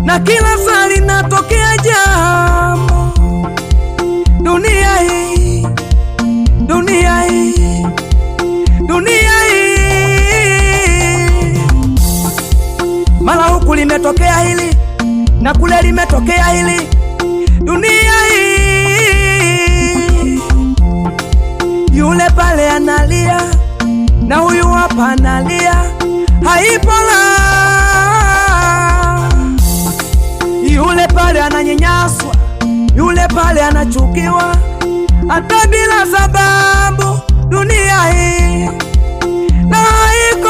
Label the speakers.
Speaker 1: Na kila saa linatokea jambo. Dunia hii, dunia hii, dunia hii. Mara huku limetokea hili na kule limetokea hili. Dunia hii. Yule pale analia na huyu hapa analia. Haipo la. Yule pale ananyanyaswa, yule pale anachukiwa, hata bila sababu. Dunia hii na haiko